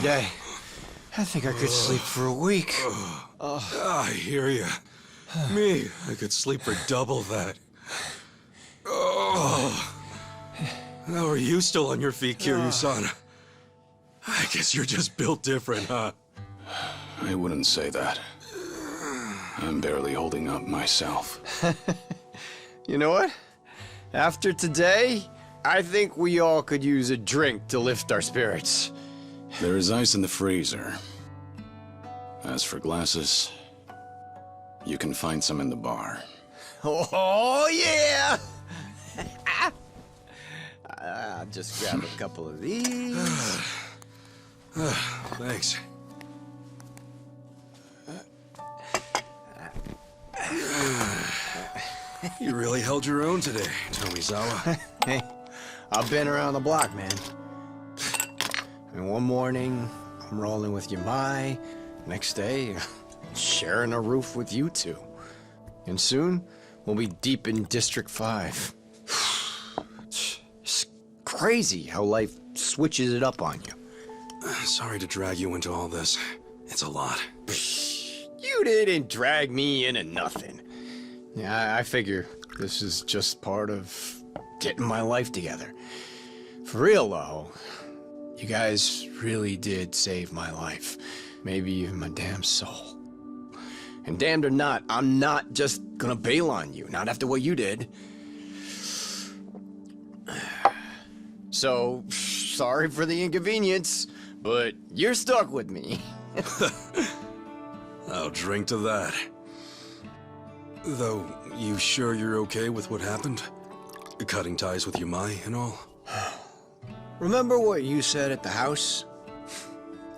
day. I think I could sleep for a week. I hear you. Me, I could sleep for double that. Oh. How are you still on your feet, Kiryu-san? I guess you're just built different, huh? I wouldn't say that. I'm barely holding up myself. You know what? After today, I think we all could use a drink to lift our spirits. There is ice in the freezer. As for glasses, you can find some in the bar. Oh, yeah! I'll just grab a couple of these. Thanks. You really held your own today, Tomizawa. Hey, I've been around the block, man. And one morning, I'm rolling with Yamai. Next day, sharing a roof with you two. And soon, we'll be deep in District 5. It's crazy how life switches it up on you. Sorry to drag you into all this. It's a lot. You didn't drag me into nothing. Yeah, I figure this is just part of getting my life together. For real, though, you guys really did save my life. Maybe even my damn soul. And damned or not, I'm not just gonna bail on you, not after what you did. So, sorry for the inconvenience, but you're stuck with me. I'll drink to that. Though, you sure you're okay with what happened? Cutting ties with Yamai and all? Remember what you said at the house?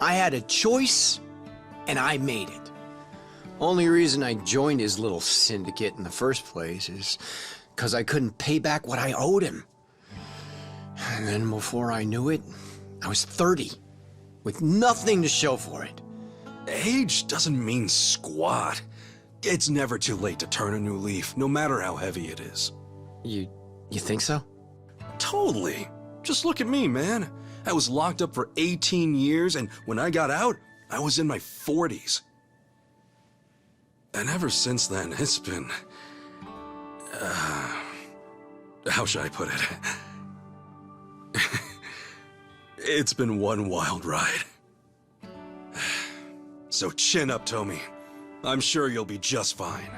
I had a choice, and I made it. Only reason I joined his little syndicate in the first place is because I couldn't pay back what I owed him. And then before I knew it, I was 30, with nothing to show for it. Age doesn't mean squat. It's never too late to turn a new leaf, no matter how heavy it is. You think so? Totally. Just look at me, man. I was locked up for 18 years, and when I got out, I was in my 40s. And ever since then, it's been... how should I put it? It's been one wild ride. So chin up, Tomi. I'm sure you'll be just fine.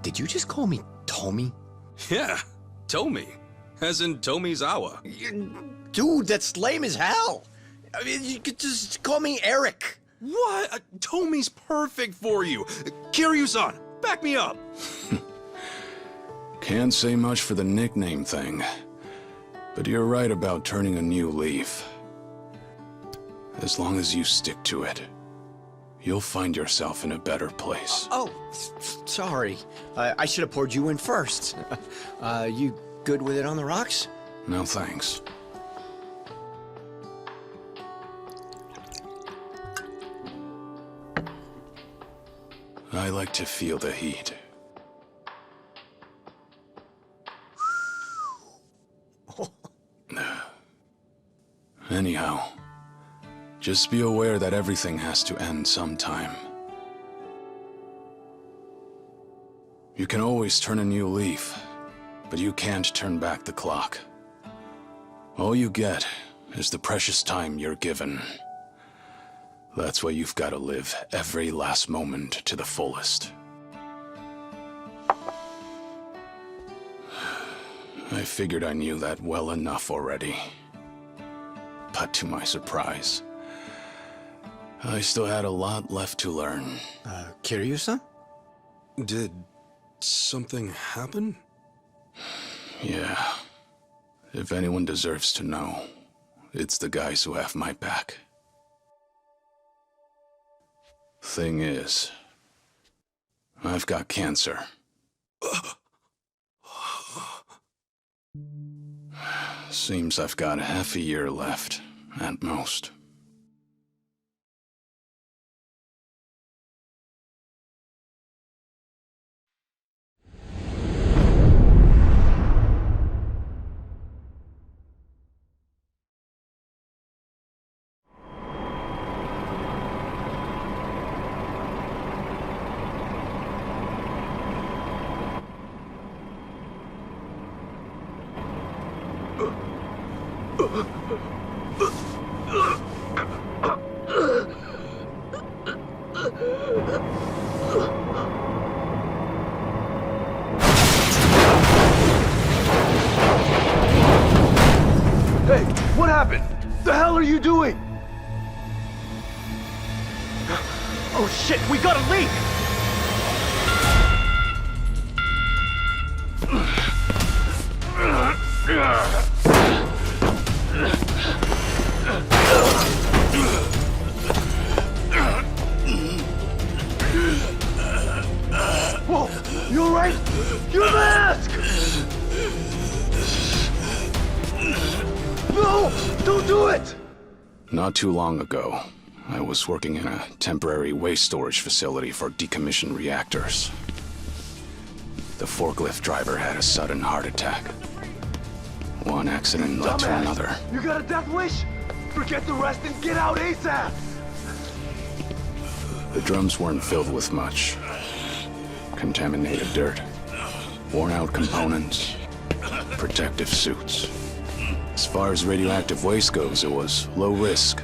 Did you just call me Tomi? Yeah, Tomi. As in Tomizawa. Dude, that's lame as hell. I mean, you could just call me Eric. What? Tomi's perfect for you. Kiryu-san, back me up. Can't say much for the nickname thing, but you're right about turning a new leaf. As long as you stick to it, you'll find yourself in a better place. Sorry. I should have poured you in first. You good with it on the rocks? No thanks. I like to feel the heat. Anyhow, just be aware that everything has to end sometime. You can always turn a new leaf, but you can't turn back the clock. All you get is the precious time you're given. That's why you've got to live every last moment to the fullest. I figured I knew that well enough already. But to my surprise, I still had a lot left to learn. Kiryu-san? Did something happen? Yeah. If anyone deserves to know, it's the guys who have my back. Thing is, I've got cancer. Seems I've got half a year left, at most. hell are you doing? Oh shit, we got a leak! Whoa, you alright? Your mask! No, don't do it! Not too long ago, I was working in a temporary waste storage facility for decommissioned reactors. The forklift driver had a sudden heart attack. One accident led to another. You got a death wish? Forget the rest and get out ASAP! The drums weren't filled with much. Contaminated dirt, worn-out components, protective suits. As far as radioactive waste goes, it was low risk.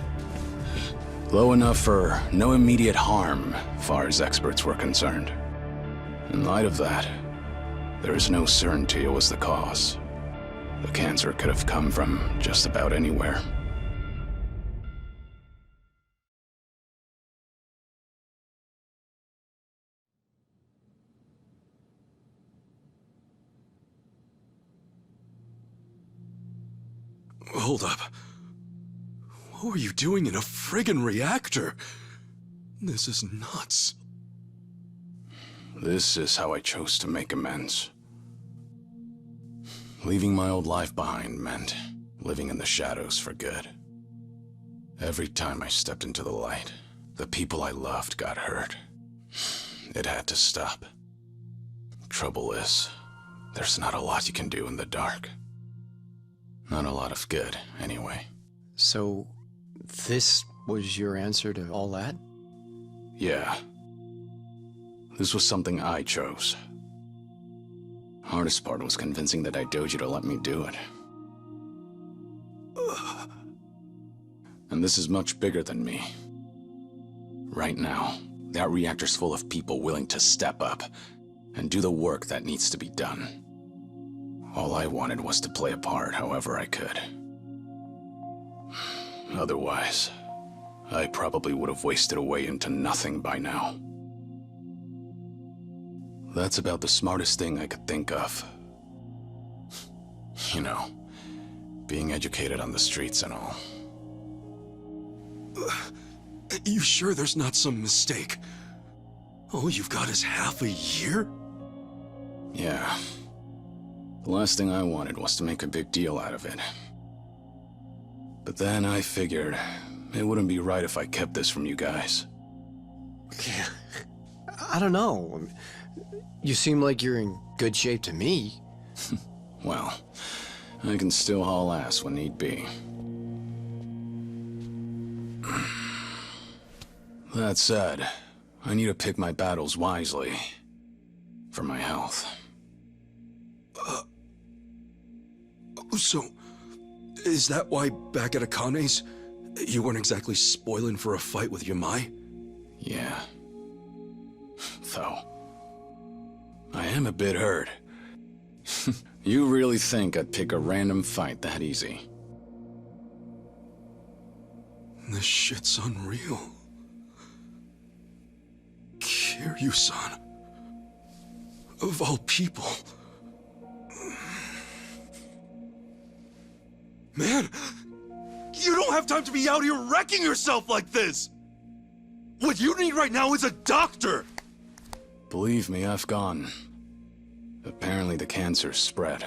Low enough for no immediate harm, far as experts were concerned. In light of that, there is no certainty it was the cause. The cancer could have come from just about anywhere. Hold up. What were you doing in a friggin' reactor? This is nuts. This is how I chose to make amends. Leaving my old life behind meant living in the shadows for good. Every time I stepped into the light, the people I loved got hurt. It had to stop. Trouble is, there's not a lot you can do in the dark. Not a lot of good, anyway. So, this was your answer to all that? Yeah. This was something I chose. Hardest part was convincing the Daidoji to let me do it. And this is much bigger than me. Right now, that reactor's full of people willing to step up and do the work that needs to be done. All I wanted was to play a part however I could. Otherwise, I probably would have wasted away into nothing by now. That's about the smartest thing I could think of. You know, being educated on the streets and all. You sure there's not some mistake? All you've got is half a year? Yeah. The last thing I wanted was to make a big deal out of it. But then I figured it wouldn't be right if I kept this from you guys. I don't know. You seem like you're in good shape to me. Well, I can still haul ass when need be. That said, I need to pick my battles wisely. For my health. So, is that why back at Akane's, you weren't exactly spoiling for a fight with Yamai? Yeah. Though, I am a bit hurt. You really think I'd pick a random fight that easy? This shit's unreal. Kiryu-san. Of all people. Man, you don't have time to be out here wrecking yourself like this! What you need right now is a doctor! Believe me, I've gone. Apparently the cancer spread.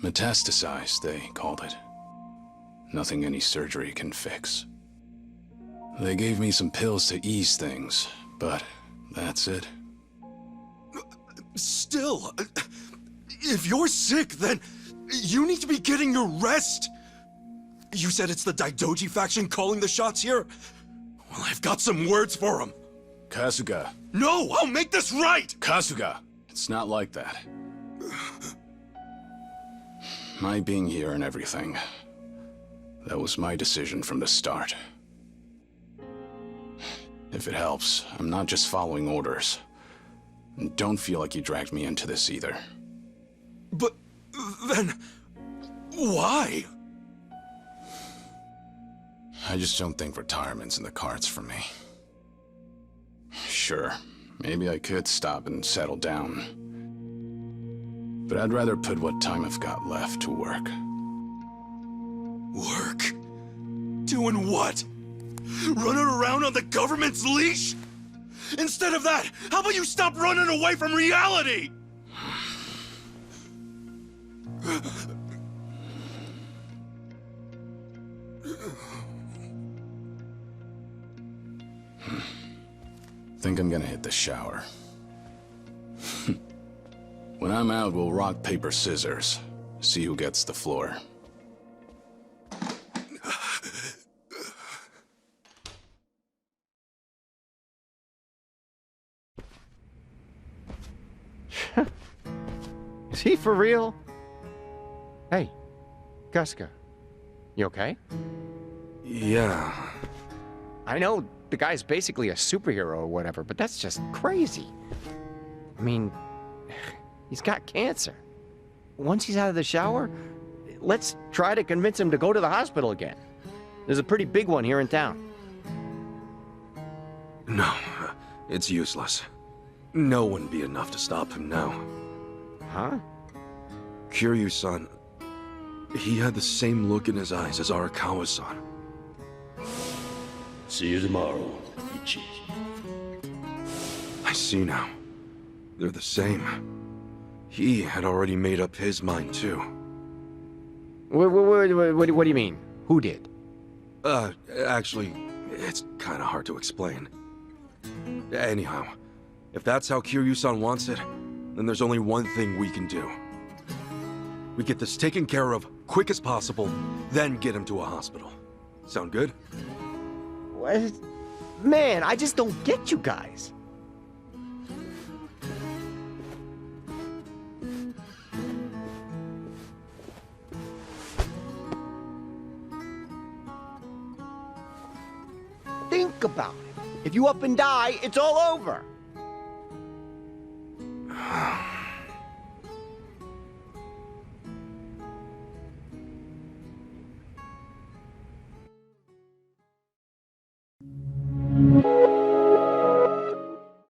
Metastasized, they called it. Nothing any surgery can fix. They gave me some pills to ease things, but that's it. Still, if you're sick, then you need to be getting your rest. You said it's the Daidoji faction calling the shots here? Well, I've got some words for them. Kasuga. No, I'll make this right! Kasuga! It's not like that. My being here and everything, that was my decision from the start. If it helps, I'm not just following orders. And don't feel like you dragged me into this either. But then, why? I just don't think retirement's in the cards for me. Sure, maybe I could stop and settle down. But I'd rather put what time I've got left to work. Work? Doing what? Running around on the government's leash? Instead of that, how about you stop running away from reality? Think I'm gonna hit the shower. When I'm out, we'll rock, paper, scissors. See who gets the floor. Is he for real? Hey, Guska, you okay? Yeah. I know the guy's basically a superhero or whatever, but that's just crazy. I mean, he's got cancer. Once he's out of the shower, let's try to convince him to go to the hospital again. There's a pretty big one here in town. No, it's useless. No wouldn't be enough to stop him now. Huh? Kiryu-san, he had the same look in his eyes as Arakawa-san. See you tomorrow, Ichi. I see now. They're the same. He had already made up his mind, too. What do you mean? Who did? Actually, it's kinda hard to explain. Anyhow, if that's how Kiryu-san wants it, then there's only one thing we can do. We get this taken care of quick as possible, then get him to a hospital. Sound good? What? Man, I just don't get you guys. Think about it. If you up and die, it's all over.